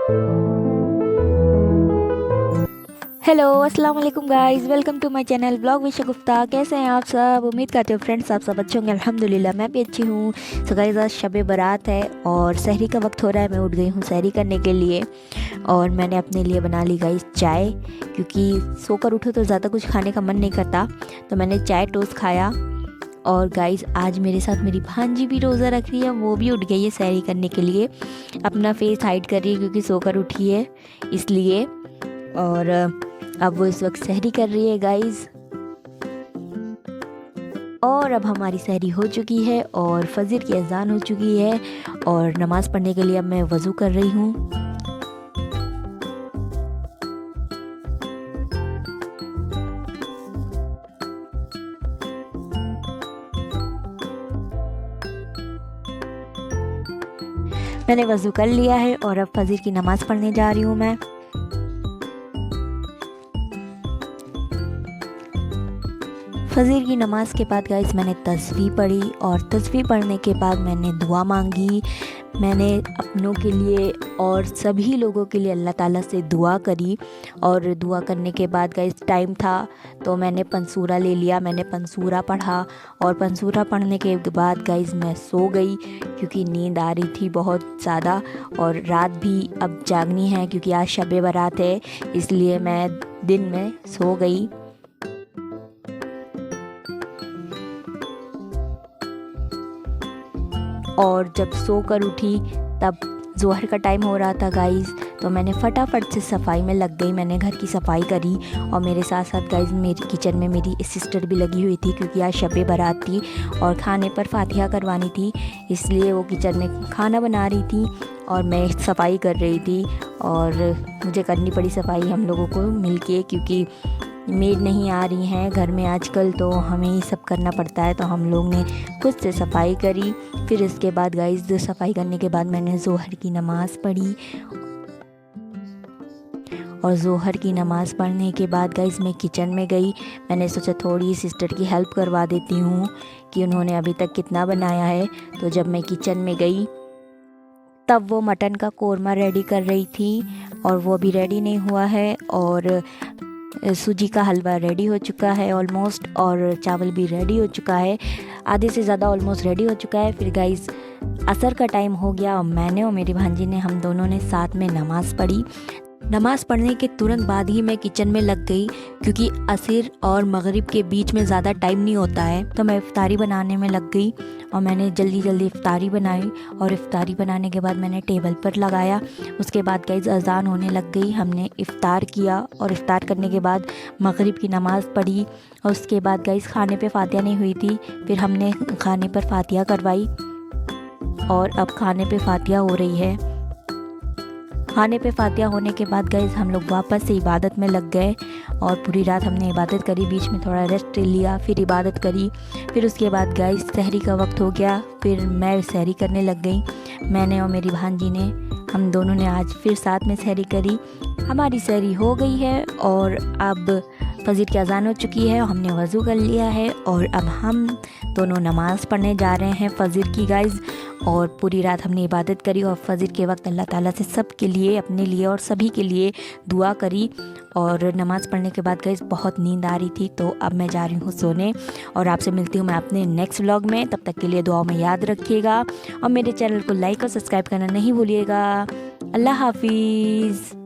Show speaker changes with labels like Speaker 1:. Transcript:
Speaker 1: Hello अस्सलाम वालेकुम guys, welcome to my channel blog with Shagufta. कैसे हैं आप सब? उम्मीद करते हो फ्रेंड्स आप सब अच्छे होंगे। अल्हम्दुलिल्लाह मैं भी अच्छी हूँ। सो गाइस आज शब बारात है और सहरी का वक्त हो रहा है। मैं उठ गई हूँ सहरी करने के लिए और मैंने अपने लिए बना ली गाइस चाय, क्योंकि सोकर उठो तो ज़्यादा कुछ खाने का मन नहीं करता, तो मैंने चाय टोस्ट खाया। और गाइस आज मेरे साथ मेरी भांजी भी रोज़ा रख रही है, वो भी उठ गई है सहरी करने के लिए। अपना फेस हाइड कर रही है क्योंकि सोकर उठी है इसलिए। और अब वो इस वक्त सहरी कर रही है गाइस। और अब हमारी सहरी हो चुकी है और फजर की अजान हो चुकी है और नमाज़ पढ़ने के लिए अब मैं वज़ू कर रही हूँ। मैंने वज़ू कर लिया है और अब फजर की नमाज़ पढ़ने जा रही हूँ मैं। फजर की नमाज़ के बाद गाइस मैंने तस्बीह पढ़ी और तस्बीह पढ़ने के बाद मैंने दुआ मांगी। मैंने अपनों के लिए और सभी लोगों के लिए अल्लाह ताला से दुआ करी। और दुआ करने के बाद गाइस टाइम था तो मैंने पंसूरा ले लिया, मैंने पंसूरा पढ़ा। और पंसूरा पढ़ने के बाद गाइस मैं सो गई क्योंकि नींद आ रही थी बहुत ज़्यादा। और रात भी अब जागनी है क्योंकि आज शब बारात है, इसलिए मैं दिन में सो गई। और जब सोकर उठी तब ज़ोहर का टाइम हो रहा था गाइस, तो मैंने फटाफट से सफाई में लग गई। मैंने घर की सफाई करी और मेरे साथ साथ गाइस मेरी किचन में मेरी सिस्टर भी लगी हुई थी क्योंकि आज शब बारात थी और खाने पर फातिहा करवानी थी, इसलिए वो किचन में खाना बना रही थी और मैं सफाई कर रही थी। और मुझे करनी पड़ी सफाई हम लोगों को मिलके, क्योंकि मेड नहीं आ रही हैं घर में आजकल, तो हमें ही सब करना पड़ता है। तो हम लोग ने खुद से सफाई करी। फिर इसके बाद गाइस सफाई करने के बाद मैंने ज़ोहर की नमाज़ पढ़ी। और ज़ोहर की नमाज़ पढ़ने के बाद गाइस मैं किचन में गई। मैंने सोचा थोड़ी सिस्टर की हेल्प करवा देती हूँ कि उन्होंने अभी तक कितना बनाया है। तो जब मैं किचन में गई तब वो मटन का कोरमा रेडी कर रही थी और वो भी रेडी नहीं हुआ है। और सूजी का हलवा रेडी हो चुका है ऑलमोस्ट, और चावल भी रेडी हो चुका है, आधे से ज़्यादा ऑलमोस्ट रेडी हो चुका है। फिर गाइस असर का टाइम हो गया और मैंने और मेरी भांजी ने हम दोनों ने साथ में नमाज़ पढ़ी। नमाज़ पढ़ने के तुरंत बाद ही मैं किचन में लग गई क्योंकि असर और मगरिब के बीच में ज़्यादा टाइम नहीं होता है, तो मैं इफ्तारी बनाने में लग गई। और मैंने जल्दी जल्दी इफ्तारी बनाई और इफ्तारी बनाने के बाद मैंने टेबल पर लगाया। उसके बाद गाइस अज़ान होने लग गई, हमने इफ्तार किया और इफ्तार करने के बाद मगरिब की नमाज़ पढ़ी। और उसके बाद गाइस खाने पे फातिहा नहीं हुई थी, फिर हमने खाने पर फातिहा करवाई और अब खाने पे फातिहा हो रही है। खाने पे फातिहा होने के बाद गाइस हम लोग वापस से इबादत में लग गए और पूरी रात हमने इबादत करी, बीच में थोड़ा रेस्ट लिया, फिर इबादत करी। फिर उसके बाद गाइस सहरी का वक्त हो गया, फिर मैं सहरी करने लग गई। मैंने और मेरी भांजी ने हम दोनों ने आज फिर साथ में सहरी करी। हमारी सहरी हो गई है और अब फजर की अज़ान हो चुकी है, हमने वज़ू कर लिया है और अब हम दोनों नमाज़ पढ़ने जा रहे हैं फजर की गाइस। और पूरी रात हमने इबादत करी और फजर के वक्त अल्लाह ताला से सब के लिए, अपने लिए और सभी के लिए दुआ करी। और नमाज़ पढ़ने के बाद गाइस बहुत नींद आ रही थी, तो अब मैं जा रही हूँ सोने। और आपसे मिलती हूँ मैं अपने नेक्स्ट व्लॉग में, तब तक के लिए दुआओं में याद रखिएगा और मेरे चैनल को लाइक और सब्सक्राइब करना नहीं भूलिएगा। अल्लाह हाफिज़।